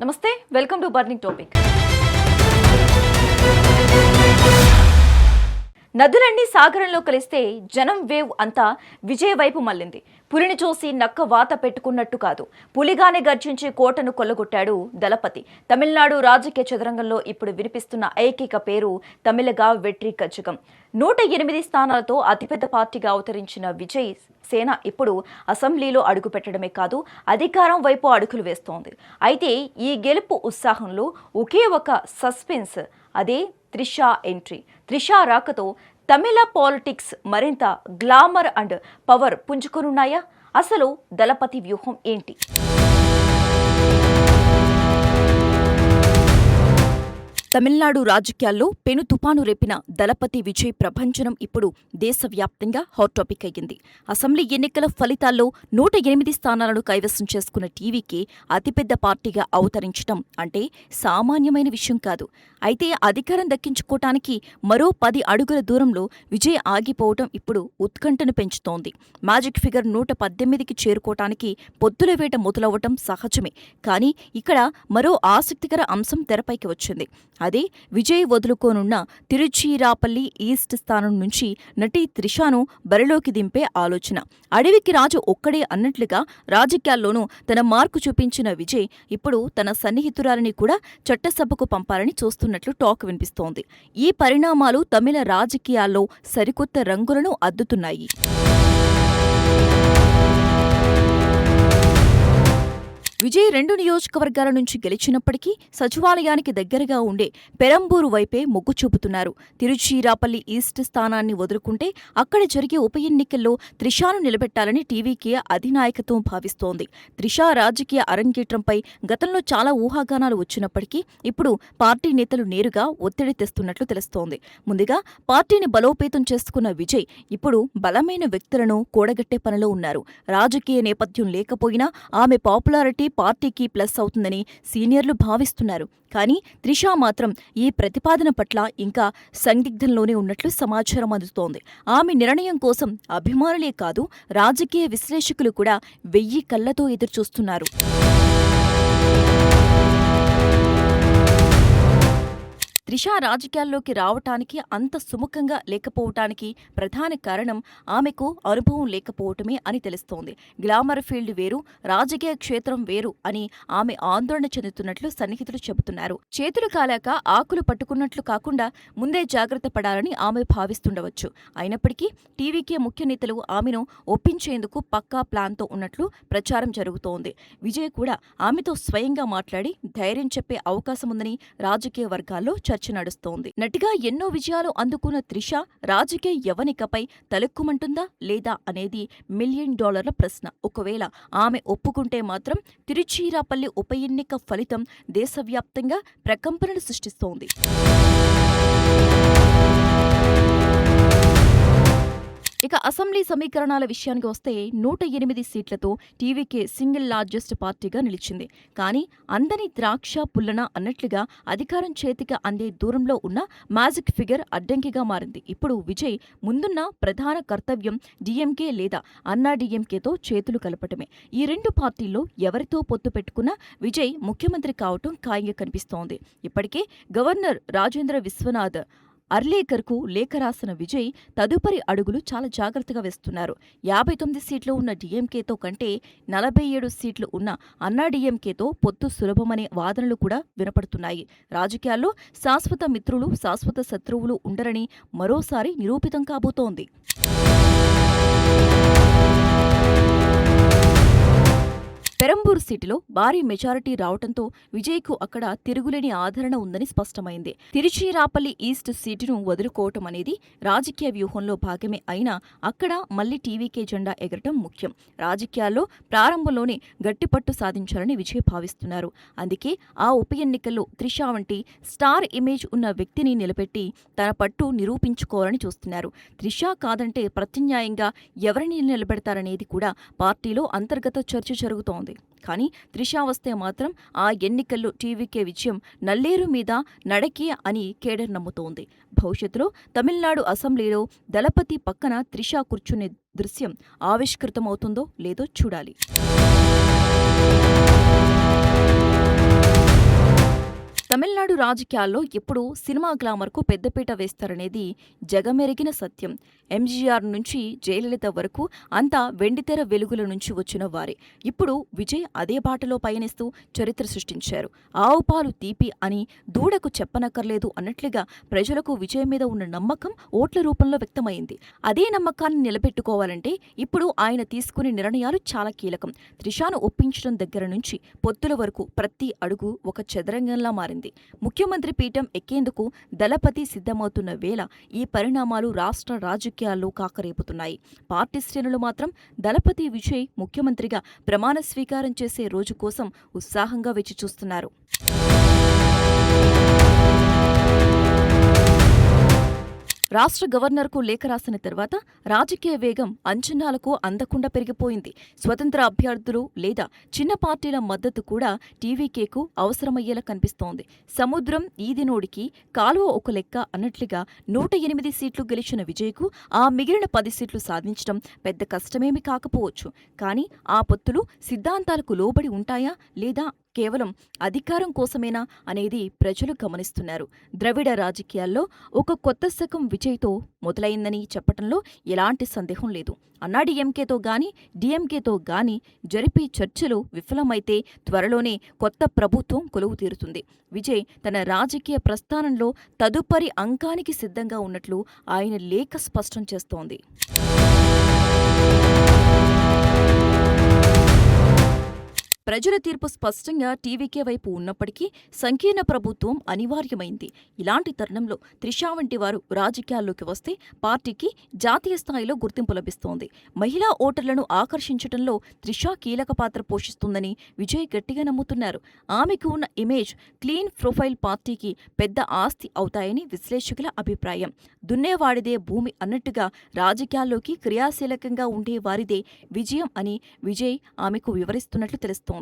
నమస్తే, welcome to burning topic. నదులన్నీ సాగరంలో కలిస్తే జనం వేవ్ అంతా విజయ్ వైపు మళ్ళింది. పులిని చూసి నక్క వాత పెట్టుకున్నట్టు కాదు, పులిగానే గర్జించి కోటను కొల్లగొట్టాడు దళపతి. తమిళనాడు రాజకీయ చదరంగంలో ఇప్పుడు వినిపిస్తున్న ఏకైక పేరు తమిళగా వెట్రి కజగం. 108 స్థానాలతో అతిపెద్ద పార్టీగా అవతరించిన విజయ్ సేన ఇప్పుడు అసెంబ్లీలో అడుగుపెట్టడమే కాదు, అధికారం వైపు అడుగులు వేస్తోంది. అయితే ఈ గెలుపు ఉత్సాహంలో ఒకే ఒక సస్పెన్స్, అదే త్రిషా ఎంట్రీ. త్రిషా రాకతో తమిళ పాలిటిక్స్ మరింత గ్లామర్ అండ్ పవర్ పుంజుకునున్నాయా? అసలు దళపతి వ్యూహం ఏంటి? తమిళనాడు రాజకీయాల్లో పెను తుపాను రేపిన దళపతి విజయ్ ప్రభంజనం ఇప్పుడు దేశవ్యాప్తంగా హాట్ టాపిక్ అయ్యింది. అసెంబ్లీ ఎన్నికల ఫలితాల్లో 108 స్థానాలను కైవసం చేసుకున్న టీవీకే అతిపెద్ద పార్టీగా అవతరించడం అంటే సామాన్యమైన విషయం కాదు. అయితే అధికారం దక్కించుకోవటానికి మరో 10 అడుగుల దూరంలో విజయ్ ఆగిపోవటం ఇప్పుడు ఉత్కంఠను పెంచుతోంది. మ్యాజిక్ ఫిగర్ 118కి చేరుకోవటానికి పొత్తుల వేట మొదలవటం సహజమే. కానీ ఇక్కడ మరో ఆసక్తికర అంశం తెరపైకి వచ్చింది. అదే విజయ్ వదులుకోనున్న తిరుచిరాపల్లి ఈస్ట్ స్థానం నుంచి నటి త్రిషాను బరిలోకి దింపే ఆలోచన. అడవికి రాజు ఒక్కడే అన్నట్లుగా రాజకీయాల్లోనూ తన మార్కు చూపించిన విజయ్ ఇప్పుడు తన సన్నిహితురాలిని కూడా చట్టసభకు పంపాలని చూస్తున్నట్లు టాక్ వినిపిస్తోంది. ఈ పరిణామాలు తమిళ రాజకీయాల్లో సరికొత్త రంగులను అద్దుతున్నాయి. విజయ్ 2 నియోజకవర్గాల నుంచి గెలిచినప్పటికీ సచివాలయానికి దగ్గరగా ఉండే పెరంబూరు వైపే మొగ్గు చూపుతున్నారు. తిరుచిరాపల్లి ఈస్ట్ స్థానాన్ని వదులుకుంటే అక్కడ జరిగే ఉప ఎన్నికల్లో త్రిషాను నిలబెట్టాలని టీవీకే అధినాయకత్వం భావిస్తోంది. త్రిషా రాజకీయ అరంగేట్రంపై గతంలో చాలా ఊహాగానాలు వచ్చినప్పటికీ ఇప్పుడు పార్టీ నేతలు నేరుగా ఒత్తిడి తెస్తున్నట్లు తెలుస్తోంది. ముందుగా పార్టీని బలోపేతం చేసుకున్న విజయ్ ఇప్పుడు బలమైన వ్యక్తులను కూడగట్టే పనిలో ఉన్నారు. రాజకీయ నేపథ్యం లేకపోయినా ఆమె పాపులారిటీ పార్టీకి ప్లస్ అవుతుందని సీనియర్లు భావిస్తున్నారు. కానీ త్రిషా మాత్రం ఈ ప్రతిపాదన పట్ల ఇంకా సందిగ్ధంలోనే ఉన్నట్లు సమాచారం అందుతోంది. ఆమె నిర్ణయం కోసం అభిమానులే కాదు, రాజకీయ విశ్లేషకులు కూడా 1000 కళ్లతో ఎదురుచూస్తున్నారు. త్రిషా రాజకీయాల్లోకి రావటానికి అంత సుముఖంగా లేకపోవటానికి ప్రధాన కారణం ఆమెకు అనుభవం లేకపోవటమే అని తెలుస్తోంది. గ్లామర్ ఫీల్డ్ వేరు, రాజకీయ క్షేత్రం వేరు అని ఆమె ఆందోళన చెందుతున్నట్లు సన్నిహితులు చెబుతున్నారు. చేతులు కాలాక ఆకులు పట్టుకున్నట్లు కాకుండా ముందే జాగ్రత్త పడాలని ఆమె భావిస్తుండవచ్చు. అయినప్పటికీ టీవీకే ముఖ్య నేతలు ఆమెను ఒప్పించేందుకు పక్కా ప్లాన్తో ఉన్నట్లు ప్రచారం జరుగుతోంది. విజయ్ కూడా ఆమెతో స్వయంగా మాట్లాడి ధైర్యం చెప్పే అవకాశముందని రాజకీయ వర్గాల్లో చర్చ నడుస్తోంది. నటిగా ఎన్నో విజయాలు అందుకున్న త్రిష రాజకీయ యవనికపై తలెక్కుమంటుందా లేదా అనేది $1 మిలియన్ ప్రశ్న. ఒకవేళ ఆమె ఒప్పుకుంటే మాత్రం తిరుచిరాపల్లి ఉప ఎన్నిక ఫలితం దేశవ్యాప్తంగా ప్రకంపనలు సృష్టిస్తోంది. ఇక అసెంబ్లీ సమీకరణాల విషయానికి వస్తే 108 సీట్లతో టీవీకే సింగిల్ లార్జెస్ట్ పార్టీగా నిలిచింది. కానీ అందని ద్రాక్ష పుల్లన అన్నట్లుగా అధికారం చేతికి అందే దూరంలో ఉన్న మ్యాజిక్ ఫిగర్ అడ్డంకిగా మారింది. ఇప్పుడు విజయ్ ముందున్న ప్రధాన కర్తవ్యం డీఎంకే లేదా అన్నా డీఎంకేతో చేతులు కలపటమే. ఈ 2 పార్టీల్లో ఎవరితో పొత్తు పెట్టుకున్నా విజయ్ ముఖ్యమంత్రి కావటం ఖాయంగా కనిపిస్తోంది. ఇప్పటికే గవర్నర్ రాజేంద్ర విశ్వనాథ్ అర్లేకర్కు లేఖ రాసిన విజయ్ తదుపరి అడుగులు చాలా జాగ్రత్తగా వేస్తున్నారు. 59 సీట్లు ఉన్న డీఎంకేతో కంటే 47 సీట్లు ఉన్న అన్నా డీఎంకేతో పొత్తు సులభమనే వాదనలు కూడా వినపడుతున్నాయి. రాజకీయాల్లో శాశ్వత మిత్రులు, శాశ్వత శత్రువులు ఉండరని మరోసారి నిరూపితం కాబోతోంది. పెరంబూరు సీటులో భారీ మెజారిటీ రావడంతో విజయ్కు అక్కడ తిరుగులేని ఆదరణ ఉందని స్పష్టమైంది. తిరుచిరాపల్లి ఈస్ట్ సీటును వదులుకోవటం అనేది రాజకీయ వ్యూహంలో భాగమే అయినా అక్కడ మళ్లీ టీవీకే జెండా ఎగరటం ముఖ్యం. రాజకీయాల్లో ప్రారంభంలోనే గట్టిపట్టు సాధించాలని విజయ్ భావిస్తున్నారు. అందుకే ఆ ఉప ఎన్నికల్లో త్రిషా వంటి స్టార్ ఇమేజ్ ఉన్న వ్యక్తిని నిలబెట్టి తన పట్టు నిరూపించుకోవాలని చూస్తున్నారు. త్రిషా కాదంటే ప్రత్యామ్నాయంగా ఎవరిని నిలబెడతారనేది కూడా పార్టీలో అంతర్గత చర్చ జరుగుతోంది. కానీ త్రిషా వస్తే మాత్రం ఆ ఎన్నికల్లో టీవీకే విజయం నల్లేరు మీద నడకే అని కేడర్ నమ్ముతోంది. భవిష్యత్తులో తమిళనాడు అసెంబ్లీలో దళపతి పక్కన త్రిషా కూర్చునే దృశ్యం ఆవిష్కృతమవుతుందో లేదో చూడాలి. తమిళనాడు రాజకీయాల్లో ఎప్పుడూ సినిమా గ్లామర్కు పెద్దపీట వేస్తారనేది జగమెరిగిన సత్యం. ఎంజీఆర్ నుంచి జయలలిత వరకు అంతా వెండితెర వెలుగుల నుంచి వచ్చిన వారే. ఇప్పుడు విజయ్ అదే బాటలో పయనిస్తూ చరిత్ర సృష్టించారు. ఆవు పాలు తీపి అని దూడకు చెప్పనక్కర్లేదు అన్నట్లుగా ప్రజలకు విజయ్ మీద ఉన్న నమ్మకం ఓట్ల రూపంలో వ్యక్తమైంది. అదే నమ్మకాన్ని నిలబెట్టుకోవాలంటే ఇప్పుడు ఆయన తీసుకునే నిర్ణయాలు చాలా కీలకం. త్రిషాను ఒప్పించడం దగ్గర నుంచి పొత్తుల వరకు ప్రతి అడుగు ఒక చదరంగంలా మారింది. ముఖ్యమంత్రి పీఠం ఎక్కేందుకు దళపతి సిద్ధమవుతున్న వేళ ఈ పరిణామాలు రాష్ట్ర రాజకీయాల్లో కాకరేపుతున్నాయి. పార్టీ శ్రేణులు మాత్రం దళపతి విజయ్ ముఖ్యమంత్రిగా ప్రమాణ స్వీకారం చేసే రోజు కోసం ఉత్సాహంగా వేచిచూస్తున్నారు. రాష్ట్ర గవర్నర్కు లేఖ రాసిన తర్వాత రాజకీయ వేగం అంచనాలకు అందకుండా పెరిగిపోయింది. స్వతంత్ర అభ్యర్థులు లేదా చిన్న పార్టీల మద్దతు కూడా టీవీకేకు అవసరమయ్యేలా కనిపిస్తోంది. సముద్రం ఈదినోడికి కాలువ ఒక లెక్క అన్నట్లుగా 108 సీట్లు గెలిచిన విజయ్కు ఆ మిగిలిన 10 సీట్లు సాధించడం పెద్ద కష్టమేమీ కాకపోవచ్చు. కానీ ఆ పొత్తులు సిద్ధాంతాలకు లోబడి ఉంటాయా లేదా కేవలం అధికారం కోసమేనా అనేది ప్రజలు గమనిస్తున్నారు. ద్రవిడ రాజకీయాల్లో ఒక కొత్త శకం విజయ్తో మొదలైందని చెప్పటంలో ఎలాంటి సందేహం లేదు. అన్నాడీఎంకేతో గాని డీఎంకేతో గాని జరిపే చర్చలు విఫలమైతే త్వరలోనే కొత్త ప్రభుత్వం కొలువు తీరుతుంది. విజయ్ తన రాజకీయ ప్రస్థానంలో తదుపరి అంకానికి సిద్ధంగా ఉన్నట్లు ఆయన లేఖ స్పష్టం చేస్తోంది. ప్రజల తీర్పు స్పష్టంగా టీవీకే వైపు ఉన్నప్పటికీ సంకీర్ణ ప్రభుత్వం అనివార్యమైంది. ఇలాంటి తరుణంలో త్రిషా వంటి వారు రాజకీయాల్లోకి వస్తే పార్టీకి జాతీయ స్థాయిలో గుర్తింపు లభిస్తోంది. మహిళా ఓటర్లను ఆకర్షించడంలో త్రిషా కీలక పాత్ర పోషిస్తుందని విజయ్ గట్టిగా నమ్ముతున్నారు. ఆమెకు ఉన్న ఇమేజ్, క్లీన్ ప్రొఫైల్ పార్టీకి పెద్ద ఆస్తి అవుతాయని విశ్లేషకుల అభిప్రాయం. దున్నేవాడిదే భూమి అన్నట్టుగా రాజకీయాల్లోకి క్రియాశీలకంగా ఉండే వారిదే విజయం అని విజయ్ ఆమెకు వివరిస్తున్నట్లు తెలుస్తోంది.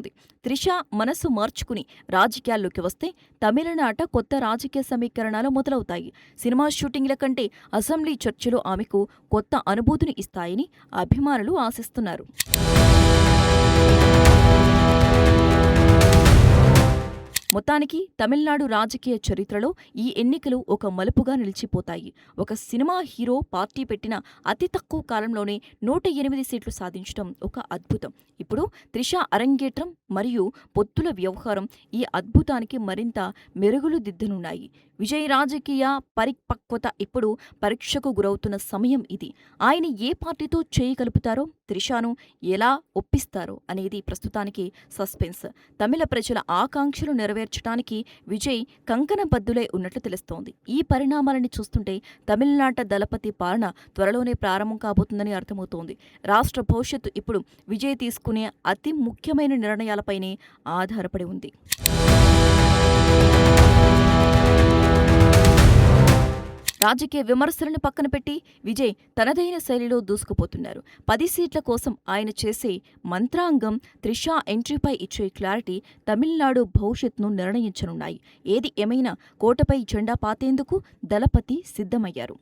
త్రిష మనసు మార్చుకుని రాజకీయాల్లోకి వస్తే తమిళనాట కొత్త రాజకీయ సమీకరణాలు మొదలవుతాయి. సినిమా షూటింగ్ల కంటే అసెంబ్లీ చర్చలు ఆమెకు కొత్త అనుభూతిని ఇస్తాయని అభిమానులు ఆశిస్తున్నారు. మొత్తానికి తమిళనాడు రాజకీయ చరిత్రలో ఈ ఎన్నికలు ఒక మలుపుగా నిలిచిపోతాయి. ఒక సినిమా హీరో పార్టీ పెట్టిన అతి తక్కువ కాలంలోనే 108 సీట్లు సాధించడం ఒక అద్భుతం. ఇప్పుడు త్రిష అరంగేట్రం మరియు పొత్తుల వ్యవహారం ఈ అద్భుతానికి మరింత మెరుగులు దిద్దనున్నాయి. విజయ్ రాజకీయ పరిపక్వత ఇప్పుడు పరీక్షకు గురవుతున్న సమయం ఇది. ఆయన ఏ పార్టీతో చేయగలుపుతారో, త్రిషాను ఎలా ఒప్పిస్తారో అనేది ప్రస్తుతానికి సస్పెన్స్. తమిళ ప్రజల ఆకాంక్షలు నెరవేర్చడానికి విజయ్ కంకణబద్దులై ఉన్నట్లు తెలుస్తోంది. ఈ పరిణామాలని చూస్తుంటే తమిళనాట దళపతి పాలన త్వరలోనే ప్రారంభం కాబోతుందని అర్థమవుతోంది. రాష్ట్ర భవిష్యత్తు ఇప్పుడు విజయ్ తీసుకునే అతి ముఖ్యమైన నిర్ణయాలపైనే ఆధారపడి ఉంది. రాజకీయ విమర్శలను పక్కన పెట్టి విజయ్ తనదైన శైలిలో దూసుకుపోతున్నారు. 10 సీట్ల కోసం ఆయన చేసే మంత్రాంగం, త్రిషా ఎంట్రీపై ఇచ్చే క్లారిటీ తమిళనాడు భవిష్యత్తును నిర్ణయించనున్నాయి. ఏది ఏమైనా కోటపై జెండా పాతేందుకు దళపతి సిద్ధమయ్యారు.